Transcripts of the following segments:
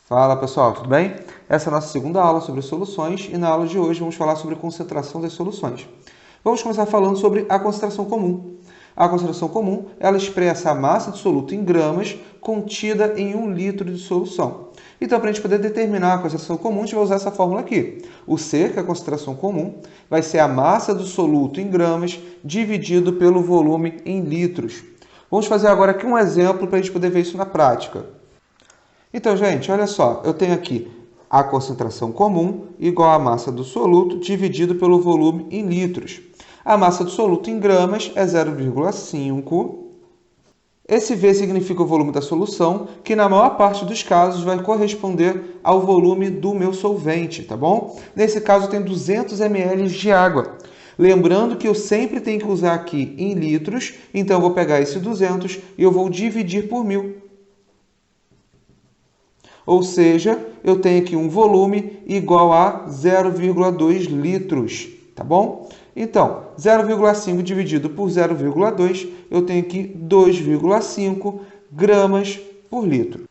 Fala pessoal, tudo bem? Essa é a nossa segunda aula sobre soluções e na aula de hoje vamos falar sobre concentração das soluções. Vamos começar falando sobre a concentração comum. A concentração comum, ela expressa a massa de soluto em gramas contida em 1 litro de solução. Então, para a gente poder determinar a concentração comum, a gente vai usar essa fórmula aqui. O C, que é a concentração comum, vai ser a massa do soluto em gramas dividido pelo volume em litros. Vamos fazer agora aqui um exemplo para a gente poder ver isso na prática. Então, gente, olha só, eu tenho aqui a concentração comum igual à massa do soluto dividido pelo volume em litros. A massa do soluto em gramas é 0,5. Esse V significa o volume da solução, que na maior parte dos casos vai corresponder ao volume do meu solvente, tá bom? Nesse caso, tem 200 ml de água. Lembrando que eu sempre tenho que usar aqui em litros, então eu vou pegar esse 200 e eu vou dividir por 1.000. Ou seja, eu tenho aqui um volume igual a 0,2 litros, tá bom? Então, 0,5 dividido por 0,2, eu tenho aqui 2,5 gramas por litro.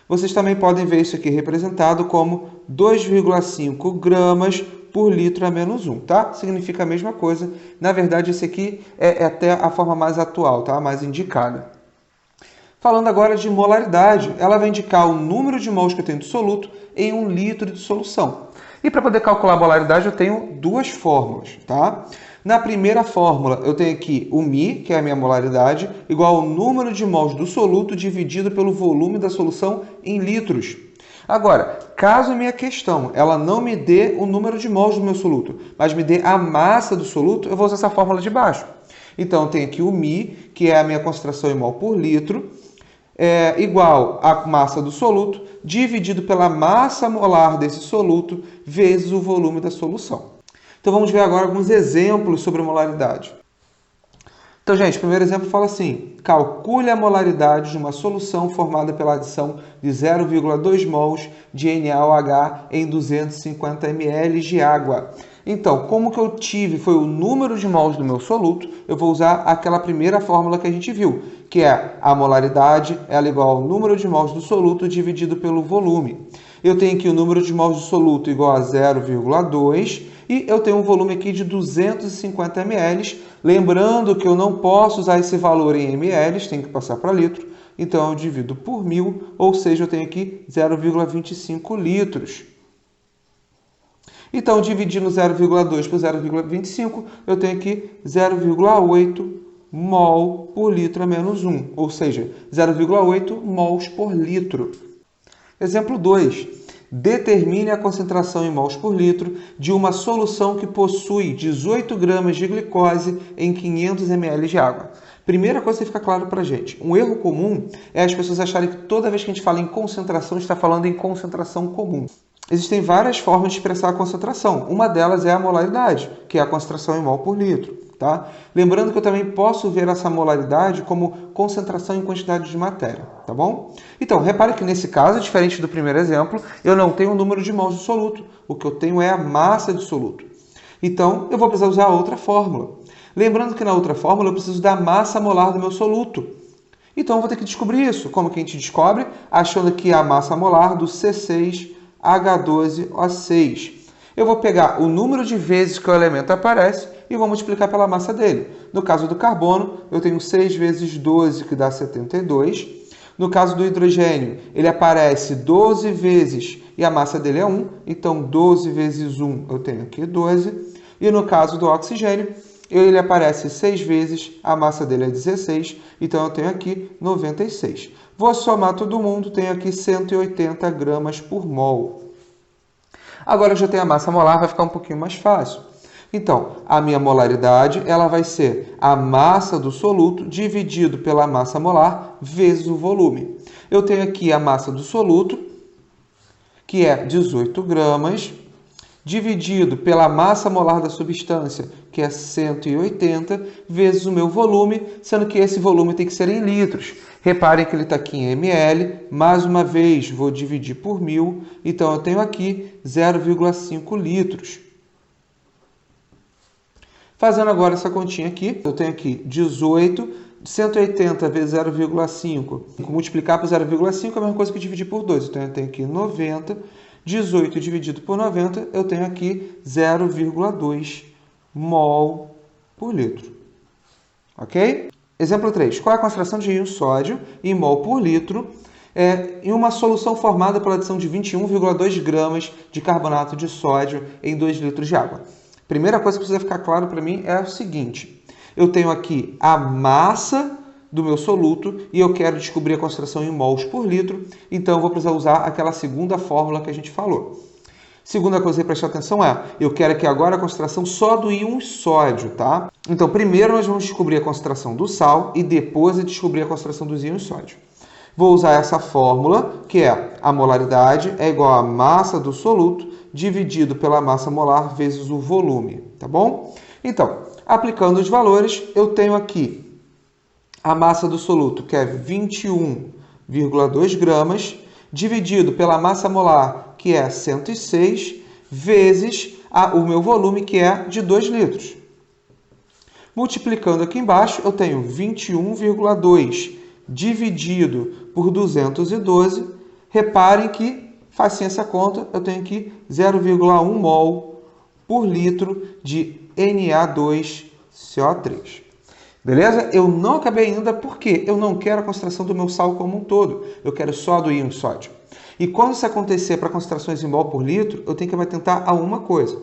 Vocês também podem ver isso aqui representado como 2,5 gramas por litro a menos 1, tá? Significa a mesma coisa. Na verdade, esse aqui é até a forma mais atual, tá? Mais indicada. Falando agora de molaridade, ela vai indicar o número de mols que eu tenho de soluto em 1 litro de solução. E para poder calcular a molaridade, eu tenho duas fórmulas, tá? Na primeira fórmula, eu tenho aqui o μ, que é a minha molaridade, igual ao número de mols do soluto dividido pelo volume da solução em litros. Agora, caso a minha questão ela não me dê o número de mols do meu soluto, mas me dê a massa do soluto, eu vou usar essa fórmula de baixo. Então, eu tenho aqui o μ, que é a minha concentração em mol por litro, igual à massa do soluto, dividido pela massa molar desse soluto, vezes o volume da solução. Então, vamos ver agora alguns exemplos sobre molaridade. Então, gente, o primeiro exemplo fala assim: calcule a molaridade de uma solução formada pela adição de 0,2 mols de NaOH em 250 ml de água. Então, como que eu tive foi o número de mols do meu soluto, eu vou usar aquela primeira fórmula que a gente viu, que é a molaridade, ela é igual ao número de mols do soluto dividido pelo volume. Eu tenho aqui o número de mols do soluto igual a 0,2 e eu tenho um volume aqui de 250 ml. Lembrando que eu não posso usar esse valor em ml, tem que passar para litro. Então, eu divido por 1.000, ou seja, eu tenho aqui 0,25 litros. Então, dividindo 0,2 por 0,25, eu tenho aqui 0,8 mol por litro a menos 1, ou seja, 0,8 mols por litro. Exemplo 2. Determine a concentração em mols por litro de uma solução que possui 18 gramas de glicose em 500 ml de água. Primeira coisa que fica claro para a gente, um erro comum é as pessoas acharem que toda vez que a gente fala em concentração, está falando em concentração comum. Existem várias formas de expressar a concentração. Uma delas é a molaridade, que é a concentração em mol por litro. Tá? Lembrando que eu também posso ver essa molaridade como concentração em quantidade de matéria. Tá bom? Então, repare que nesse caso, diferente do primeiro exemplo, eu não tenho o número de mols do soluto. O que eu tenho é a massa do soluto. Então, eu vou precisar usar outra fórmula. Lembrando que na outra fórmula eu preciso da massa molar do meu soluto. Então, eu vou ter que descobrir isso. Como que a gente descobre? Achando aqui a massa molar do C6H12O6. Eu vou pegar o número de vezes que o elemento aparece e vou multiplicar pela massa dele. No caso do carbono, eu tenho 6 vezes 12, que dá 72. No caso do hidrogênio, ele aparece 12 vezes e a massa dele é 1. Então, 12 vezes 1, eu tenho aqui 12. E no caso do oxigênio, ele aparece 6 vezes, a massa dele é 16. Então, eu tenho aqui 96. Vou somar todo mundo, tenho aqui 180 gramas por mol. Agora eu já tenho a massa molar, vai ficar um pouquinho mais fácil. Então, a minha molaridade ela vai ser a massa do soluto dividido pela massa molar vezes o volume. Eu tenho aqui a massa do soluto, que é 18 gramas, dividido pela massa molar da substância, que é 180, vezes o meu volume, sendo que esse volume tem que ser em litros. Reparem que ele está aqui em ml, mais uma vez vou dividir por 1.000, então eu tenho aqui 0,5 litros. Fazendo agora essa continha aqui, eu tenho aqui 18 180 vezes 0,5, multiplicar por 0,5 é a mesma coisa que dividir por 2. Então, eu tenho aqui 90, 18 dividido por 90, eu tenho aqui 0,2 mol por litro. Ok? Exemplo 3. Qual é a concentração de íon sódio em mol por litro em uma solução formada pela adição de 21,2 gramas de carbonato de sódio em 2 litros de água? Primeira coisa que precisa ficar claro para mim é o seguinte. Eu tenho aqui a massa do meu soluto e eu quero descobrir a concentração em mols por litro, então eu vou precisar usar aquela segunda fórmula que a gente falou. Segunda coisa a prestar atenção é, eu quero aqui agora a concentração só do íon sódio, tá? Então, primeiro nós vamos descobrir a concentração do sal e depois descobrir a concentração dos íons sódio. Vou usar essa fórmula, que é a molaridade é igual à massa do soluto dividido pela massa molar vezes o volume, tá bom? Então, aplicando os valores, eu tenho aqui a massa do soluto, que é 21,2 gramas, dividido pela massa molar, que é 106, vezes o meu volume, que é de 2 litros. Multiplicando aqui embaixo, eu tenho 21,2 dividido por 212. Reparem que, facinho essa conta, eu tenho aqui 0,1 mol por litro de Na2CO3. Beleza? Eu não acabei ainda porque eu não quero a concentração do meu sal como um todo. Eu quero só do íon sódio. E quando isso acontecer para concentrações em mol por litro, eu tenho que me atentar a uma coisa.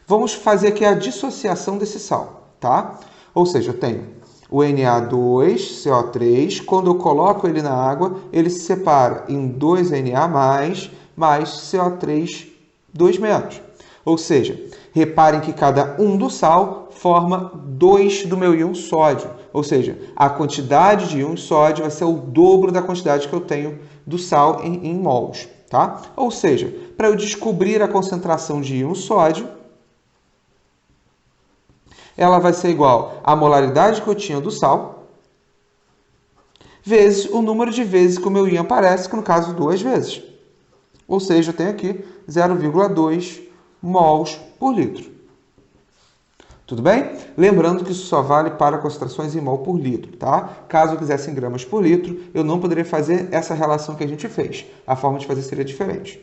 Vamos fazer aqui a dissociação desse sal, tá? Ou seja, eu tenho o Na2CO3, quando eu coloco ele na água, ele se separa em 2Na+, mais CO3, 2-. Ou seja, reparem que cada um do sal forma 2 do meu íon sódio. Ou seja, a quantidade de íon sódio vai ser o dobro da quantidade que eu tenho do sal em mols, tá? Ou seja, para eu descobrir a concentração de íon sódio, ela vai ser igual à molaridade que eu tinha do sal, vezes o número de vezes que o meu íon aparece, que no caso 2 vezes. Ou seja, eu tenho aqui 0,2 mols por litro. Tudo bem? Lembrando que isso só vale para concentrações em mol por litro, tá? Caso eu quisesse em gramas por litro, eu não poderia fazer essa relação que a gente fez. A forma de fazer seria diferente.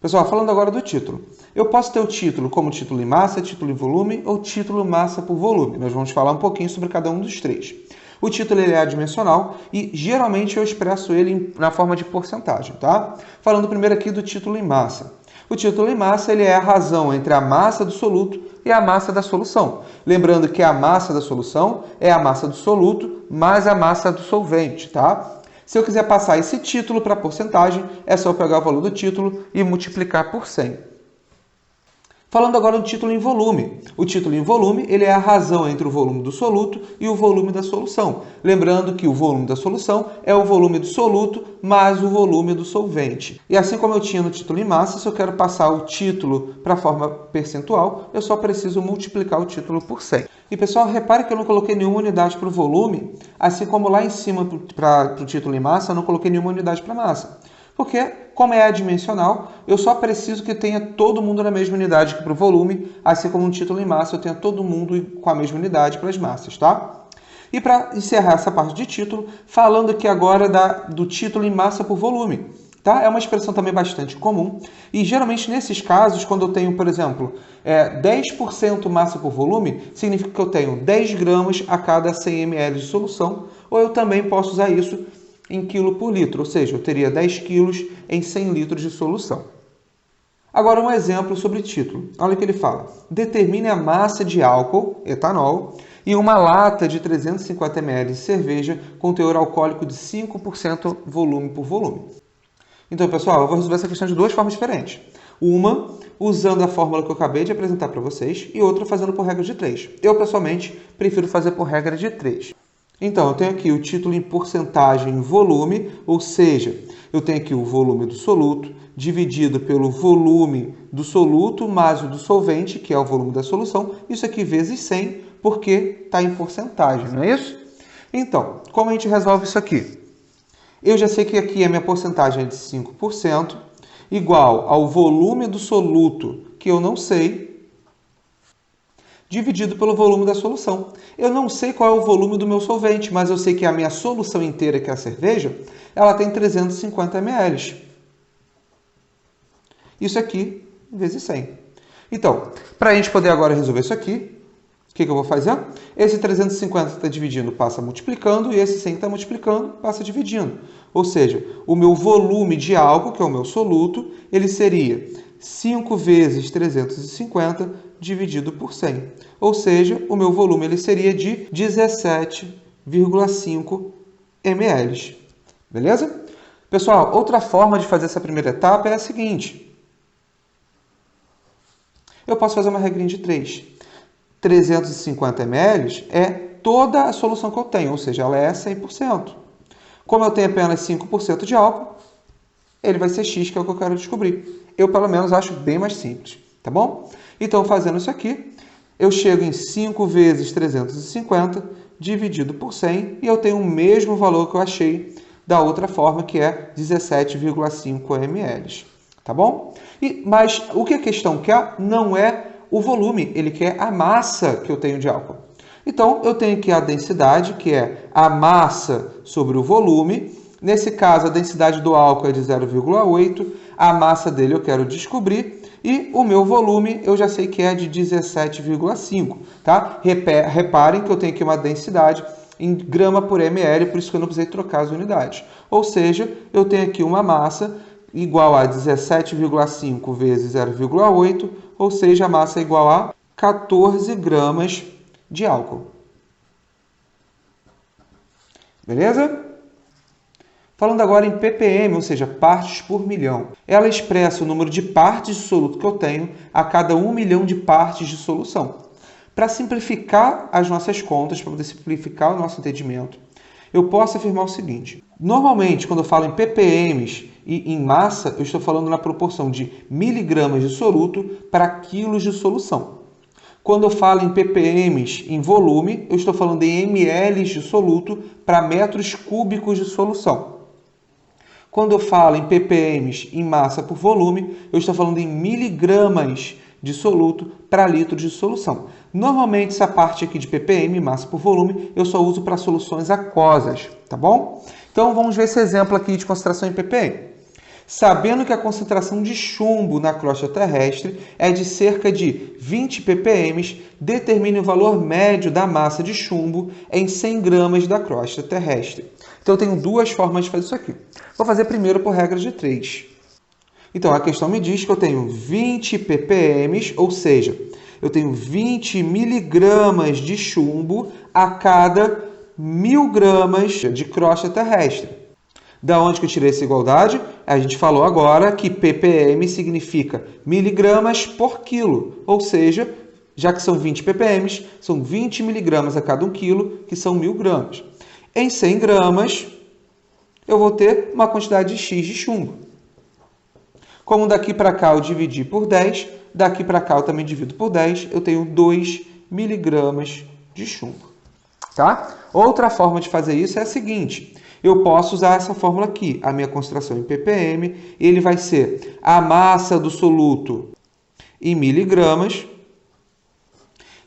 Pessoal, falando agora do título. Eu posso ter o título como título em massa, título em volume ou título massa por volume. Nós vamos falar um pouquinho sobre cada um dos três. O título ele é adimensional e geralmente eu expresso ele na forma de porcentagem, tá? Falando primeiro aqui do título em massa. O título em massa ele é a razão entre a massa do soluto e a massa da solução. Lembrando que a massa da solução é a massa do soluto mais a massa do solvente, tá? Se eu quiser passar esse título para porcentagem, é só eu pegar o valor do título e multiplicar por 100. Falando agora do título em volume. O título em volume ele é a razão entre o volume do soluto e o volume da solução. Lembrando que o volume da solução é o volume do soluto mais o volume do solvente. E assim como eu tinha no título em massa, se eu quero passar o título para a forma percentual, eu só preciso multiplicar o título por 100. E pessoal, repare que eu não coloquei nenhuma unidade para o volume, assim como lá em cima para o título em massa, eu não coloquei nenhuma unidade para a massa. Porque, como é adimensional, eu só preciso que tenha todo mundo na mesma unidade que para o volume, assim como no título em massa eu tenho todo mundo com a mesma unidade para as massas, tá? E para encerrar essa parte de título, falando aqui agora do título em massa por volume, tá? É uma expressão também bastante comum e geralmente nesses casos, quando eu tenho, por exemplo, 10% massa por volume, significa que eu tenho 10 gramas a cada 100 ml de solução, ou eu também posso usar isso em quilo por litro, ou seja, eu teria 10 quilos em 100 litros de solução. Agora um exemplo sobre título. Olha o que ele fala. Determine a massa de álcool, etanol, em uma lata de 350 ml de cerveja com teor alcoólico de 5% volume por volume. Então, pessoal, eu vou resolver essa questão de duas formas diferentes. Uma, usando a fórmula que eu acabei de apresentar para vocês, e outra fazendo por regra de 3. Eu, pessoalmente, prefiro fazer por regra de 3. Então, eu tenho aqui o título em porcentagem em volume, ou seja, eu tenho aqui o volume do soluto dividido pelo volume do soluto mais o do solvente, que é o volume da solução. Isso aqui vezes 100, porque está em porcentagem, não é isso? Então, como a gente resolve isso aqui? Eu já sei que aqui a minha porcentagem é de 5%, igual ao volume do soluto, que eu não sei, dividido pelo volume da solução. Eu não sei qual é o volume do meu solvente, mas eu sei que a minha solução inteira, que é a cerveja, ela tem 350 ml. Isso aqui vezes 100. Então, para a gente poder agora resolver isso aqui, o que eu vou fazer? Esse 350 está dividindo, passa multiplicando, e esse 100 está multiplicando, passa dividindo. Ou seja, o meu volume de algo, que é o meu soluto, ele seria 5 vezes 350 dividido por 100. Ou seja, o meu volume ele seria de 17,5 ml. Beleza? Pessoal, outra forma de fazer essa primeira etapa é a seguinte. Eu posso fazer uma regrinha de 3. 350 ml é toda a solução que eu tenho, ou seja, ela é 100%. Como eu tenho apenas 5% de álcool, ele vai ser X, que é o que eu quero descobrir. Eu, pelo menos, acho bem mais simples, tá bom? Então, fazendo isso aqui, eu chego em 5 vezes 350 dividido por 100 e eu tenho o mesmo valor que eu achei da outra forma, que é 17,5 ml, tá bom? Mas o que a questão quer não é o volume, ele quer a massa que eu tenho de álcool. Então, eu tenho aqui a densidade, que é a massa sobre o volume. Nesse caso, a densidade do álcool é de 0,8. A massa dele eu quero descobrir. E o meu volume eu já sei que é de 17,5. Tá? Reparem que eu tenho aqui uma densidade em grama por ml, por isso que eu não precisei trocar as unidades. Ou seja, eu tenho aqui uma massa igual a 17,5 vezes 0,8, ou seja, a massa é igual a 14 gramas de álcool. Beleza? Falando agora em ppm, ou seja, partes por milhão. Ela expressa o número de partes de soluto que eu tenho a cada 1 milhão de partes de solução. Para simplificar as nossas contas, para poder simplificar o nosso entendimento, eu posso afirmar o seguinte. Normalmente, quando eu falo em ppm e em massa, eu estou falando na proporção de miligramas de soluto para quilos de solução. Quando eu falo em ppm em volume, eu estou falando em ml de soluto para metros cúbicos de solução. Quando eu falo em ppm em massa por volume, eu estou falando em miligramas de soluto para litros de solução. Normalmente, essa parte aqui de ppm, massa por volume, eu só uso para soluções aquosas, tá bom? Então, vamos ver esse exemplo aqui de concentração em ppm. Sabendo que a concentração de chumbo na crosta terrestre é de cerca de 20 ppm, determine o valor médio da massa de chumbo em 100 gramas da crosta terrestre. Então, eu tenho duas formas de fazer isso aqui. Vou fazer primeiro por regra de 3. Então, a questão me diz que eu tenho 20 ppm, ou seja, eu tenho 20 miligramas de chumbo a cada 1.000 gramas de crosta terrestre. Da onde que eu tirei essa igualdade? A gente falou agora que ppm significa miligramas por quilo, ou seja, já que são 20 ppm, são 20 miligramas a cada 1 quilo, que são 1.000 gramas. Em 100 gramas, eu vou ter uma quantidade de X de chumbo. Como daqui para cá eu dividi por 10, daqui para cá eu também divido por 10, eu tenho 2 miligramas de chumbo. Tá? Outra forma de fazer isso é a seguinte. Eu posso usar essa fórmula aqui. A minha concentração em ppm, ele vai ser a massa do soluto em miligramas,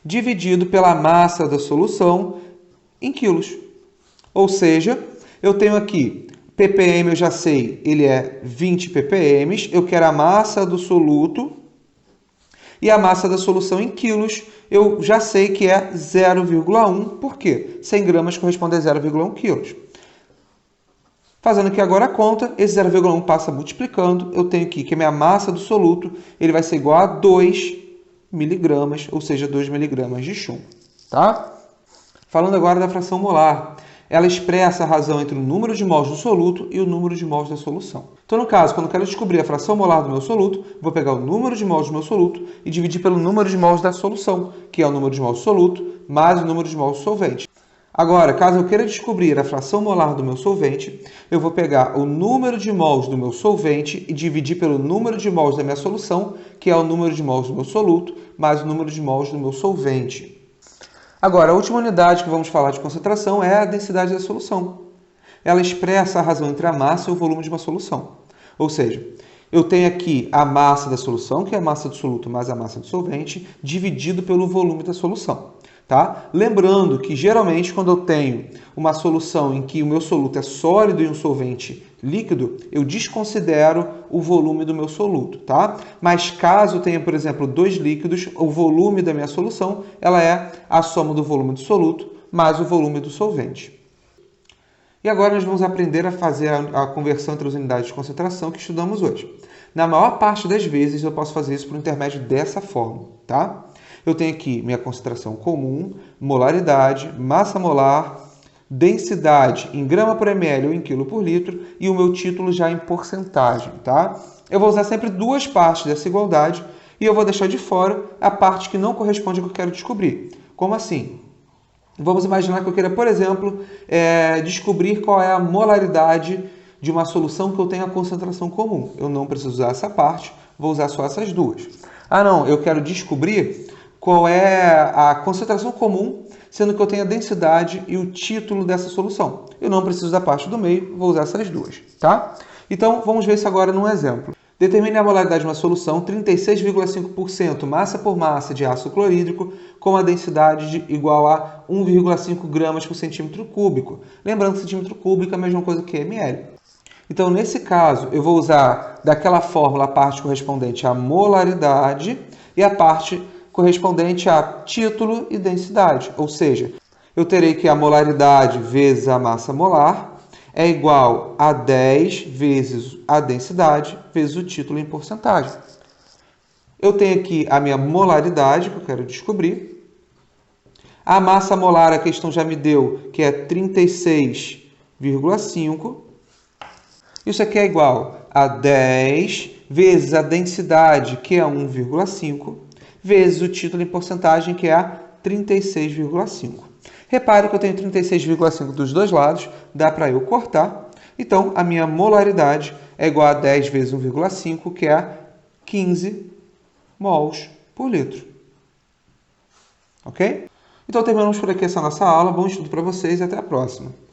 dividido pela massa da solução em quilos. Ou seja, eu tenho aqui, ppm eu já sei, ele é 20 ppm, eu quero a massa do soluto, e a massa da solução em quilos, eu já sei que é 0,1, por quê? 100 gramas corresponde a 0,1 quilos. Fazendo aqui agora a conta, esse 0,1 passa multiplicando, eu tenho aqui que a minha massa do soluto ele vai ser igual a 2 miligramas, ou seja, 2 miligramas de chumbo. Tá? Falando agora da fração molar, ela expressa a razão entre o número de mols do soluto e o número de mols da solução. Então, no caso, quando eu quero descobrir a fração molar do meu soluto, vou pegar o número de mols do meu soluto e dividir pelo número de mols da solução, que é o número de mols do soluto mais o número de mols do solvente. Agora, caso eu queira descobrir a fração molar do meu solvente, eu vou pegar o número de mols do meu solvente e dividir pelo número de mols da minha solução, que é o número de mols do meu soluto, mais o número de mols do meu solvente. Agora, a última unidade que vamos falar de concentração é a densidade da solução. Ela expressa a razão entre a massa e o volume de uma solução. Ou seja, Eu tenho aqui a massa da solução, que é a massa do soluto mais a massa do solvente, dividido pelo volume da solução. Tá? Lembrando que, geralmente, quando eu tenho uma solução em que o meu soluto é sólido e um solvente líquido, eu desconsidero o volume do meu soluto. Tá? Mas caso eu tenha, por exemplo, dois líquidos, o volume da minha solução ela é a soma do volume do soluto mais o volume do solvente. E agora nós vamos aprender a fazer a conversão entre as unidades de concentração que estudamos hoje. Na maior parte das vezes eu posso fazer isso por intermédio dessa fórmula, tá? Eu tenho aqui minha concentração comum, molaridade, massa molar, densidade em grama por ml ou em quilo por litro e o meu título já em porcentagem, tá? Eu vou usar sempre duas partes dessa igualdade e eu vou deixar de fora a parte que não corresponde ao que eu quero descobrir. Como assim? Vamos imaginar que eu queira, por exemplo, descobrir qual é a molaridade de uma solução que eu tenho a concentração comum. Eu não preciso usar essa parte, vou usar só essas duas. Ah, não, eu quero descobrir qual é a concentração comum, sendo que eu tenho a densidade e o título dessa solução. Eu não preciso da parte do meio, vou usar essas duas, tá? Então, vamos ver isso agora num exemplo. Determine a molaridade de uma solução 36,5% massa por massa de ácido clorídrico com a densidade igual a 1,5 gramas por centímetro cúbico. Lembrando que centímetro cúbico é a mesma coisa que ml. Então, nesse caso, eu vou usar daquela fórmula a parte correspondente à molaridade e a parte correspondente a título e densidade. Ou seja, eu terei que a molaridade vezes a massa molar é igual a 10 vezes a densidade vezes o título em porcentagem. Eu tenho aqui a minha molaridade, que eu quero descobrir. A massa molar, a questão já me deu, que é 36,5. Isso aqui é igual a 10 vezes a densidade, que é 1,5, vezes o título em porcentagem, que é 36,5. Repare que eu tenho 36,5 dos dois lados, dá para eu cortar. Então, a minha molaridade é igual a 10 vezes 1,5, que é 15 mols por litro. Ok? Então, terminamos por aqui essa nossa aula. Bom estudo para vocês e até a próxima.